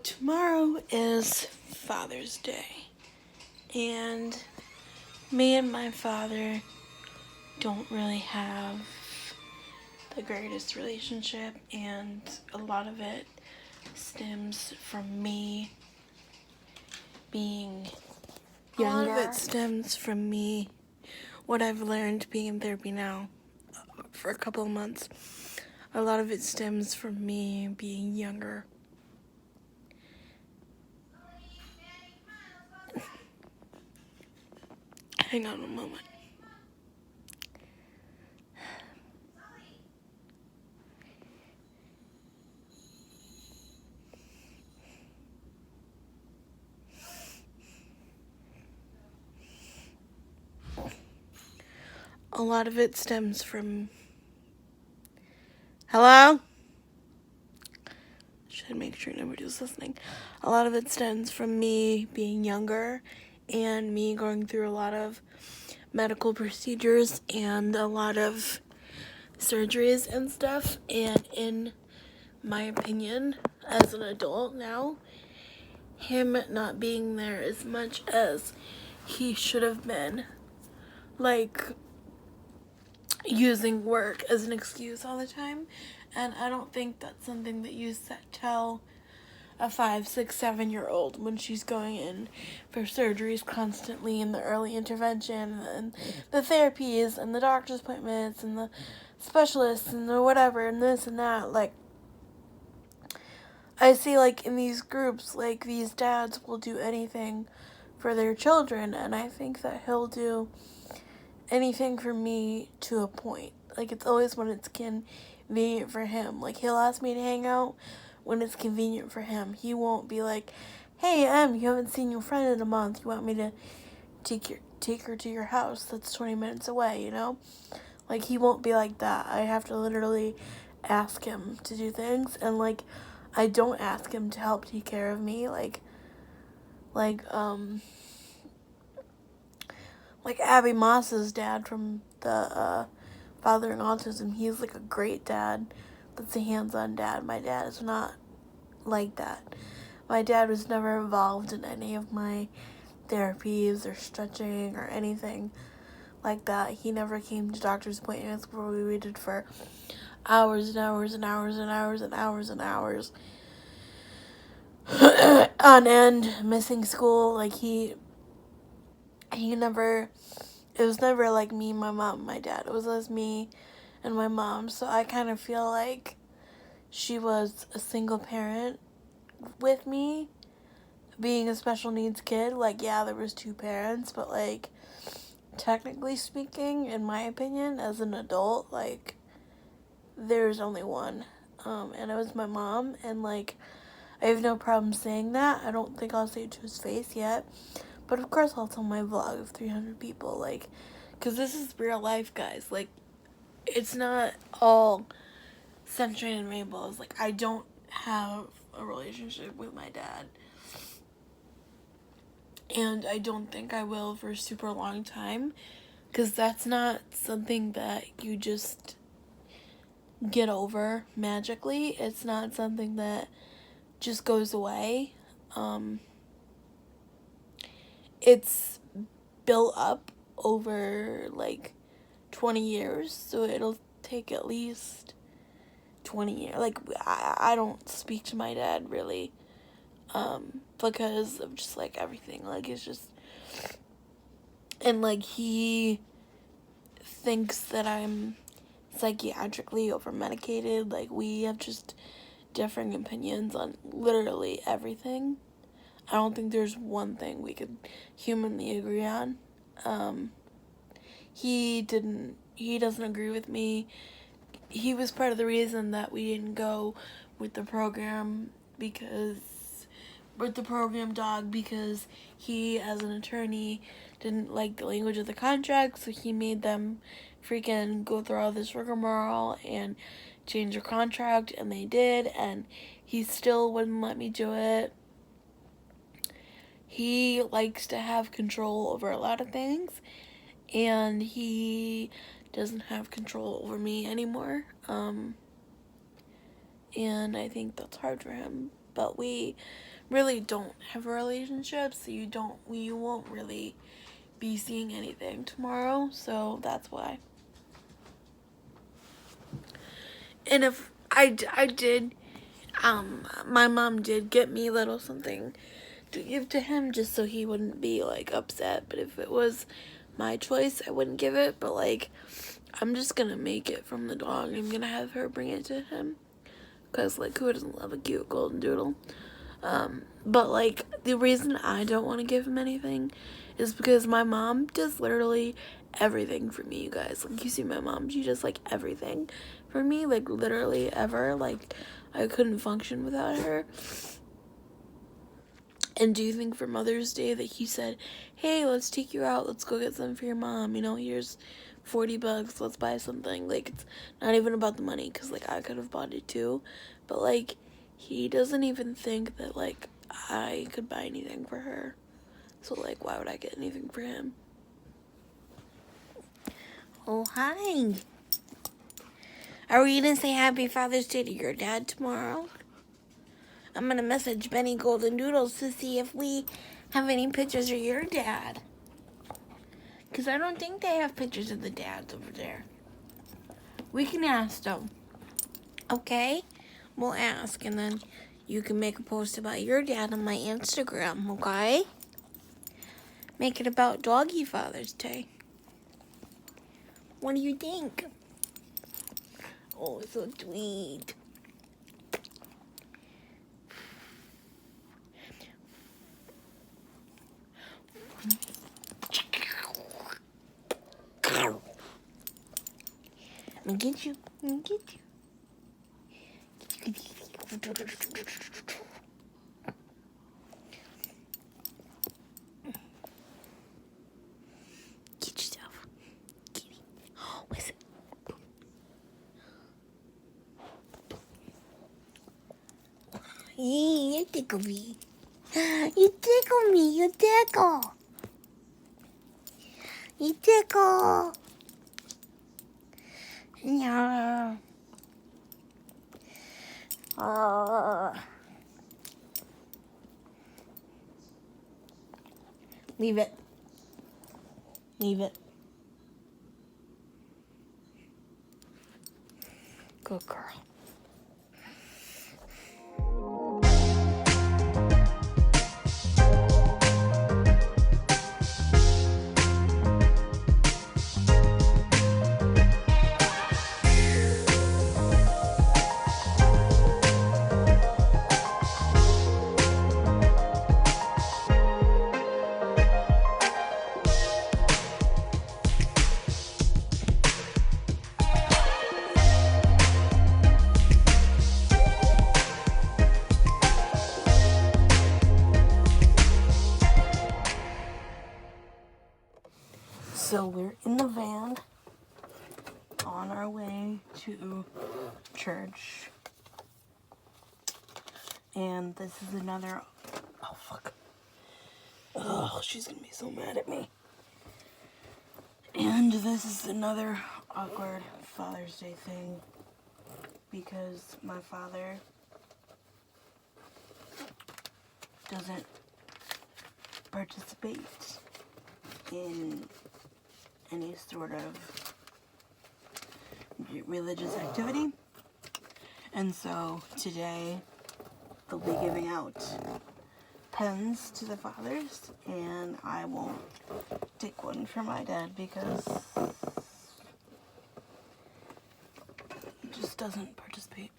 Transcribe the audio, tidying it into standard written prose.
Tomorrow is Father's Day, and me and my father don't really have the greatest relationship, and a lot of it stems from me being younger. A lot of it stems from me, what I've learned being in therapy now for a couple of months. A lot of it stems from me being younger. Hang on a moment. A lot of it stems from... Hello? Should make sure nobody's listening. A lot of it stems from me being younger and me going through a lot of medical procedures and a lot of surgeries and stuff. And in my opinion, as an adult now, him not being there as much as he should have been, like, using work as an excuse all the time. And I don't think that's something that you tell a 5, 6, 7-year-old when she's going in for surgeries constantly, and the early intervention and the therapies and the doctor's appointments and the specialists and the whatever and this and that. Like, I see, like, in these groups, like, these dads will do anything for their children, and I think that he'll do anything for me to a point. Like, it's always when it's convenient for him. Like, he'll ask me to hang out when it's convenient for him. He won't be like, hey, you haven't seen your friend in a month. You want me to take her to your house that's 20 minutes away, you know? Like, he won't be like that. I have to literally ask him to do things, and, like, I don't ask him to help take care of me. Like Abby Moss's dad from the Father in Autism, he's like a great dad. That's a hands-on dad. My dad is not like that. My dad was never involved in any of my therapies or stretching or anything like that. He never came to doctor's appointments where we waited for hours and hours and hours and hours and hours and hours on end, missing school. Like, he never... It was never like me, my mom, and my dad. It was always me and my mom. So I kind of feel like she was a single parent with me, being a special needs kid. Like, yeah, there was 2 parents, but, like, technically speaking, in my opinion, as an adult, like, there's only one. And it was my mom, and, like, I have no problem saying that. I don't think I'll say it to his face yet. But of course I'll tell my vlog of 300 people, like, because this is real life, guys. Like, it's not all sunshine and rainbows. Like, I don't have a relationship with my dad. And I don't think I will for a super long time, because that's not something that you just get over magically. It's not something that just goes away. It's built up over, like, 20 years, so it'll take at least 20 years. Like, I don't speak to my dad, really, because of just, like, everything. Like, it's just... And, like, he thinks that I'm psychiatrically over-medicated. Like, we have just differing opinions on literally everything. I don't think there's one thing we could humanly agree on. He doesn't agree with me. He was part of the reason that we didn't go with the program dog, because he, as an attorney, didn't like the language of the contract, so he made them freaking go through all this rigmarole and change their contract, and they did, and he still wouldn't let me do it. He likes to have control over a lot of things, and he doesn't have control over me anymore. And I think that's hard for him, but we really don't have a relationship, so you won't really be seeing anything tomorrow, so that's why. And if I did, my mom did get me a little something to give to him just so he wouldn't be like upset, but if it was my choice, I wouldn't give it, but like, I'm just gonna make it from the dog. I'm gonna have her bring it to him, because like, who doesn't love a cute golden doodle? But like, the reason I don't want to give him anything is because my mom does literally everything for me, you guys. Like, you see my mom, she does like everything for me, like literally ever. Like, I couldn't function without her. And do you think for Mother's Day that he said, hey, let's take you out, let's go get something for your mom, you know, here's $40, let's buy something. Like, it's not even about the money, because like, I could have bought it too, but like, he doesn't even think that like I could buy anything for her, so like, why would I get anything for him? Oh, hi. Are we gonna say happy Father's Day to your dad tomorrow? I'm gonna message Benny Golden Doodles to see if we have any pictures of your dad, because I don't think they have pictures of the dads over there. We can ask them. Okay? We'll ask, and then you can make a post about your dad on my Instagram, okay? Make it about Doggy Father's Day. What do you think? Oh, so sweet. I'm gonna get you. I'm gonna get you. Get yourself. Get it. Oh, what's it? Yee, you tickle me. You tickle me. You tickle. You tickle. Yeah. Leave it. Leave it. Good girl. So we're in the van on our way to church, and this is another, oh fuck, oh, she's gonna be so mad at me. And this is another awkward Father's Day thing, because my father doesn't participate in any sort of religious activity, and so today they'll be giving out pens to the fathers, and I won't take one for my dad because he just doesn't participate.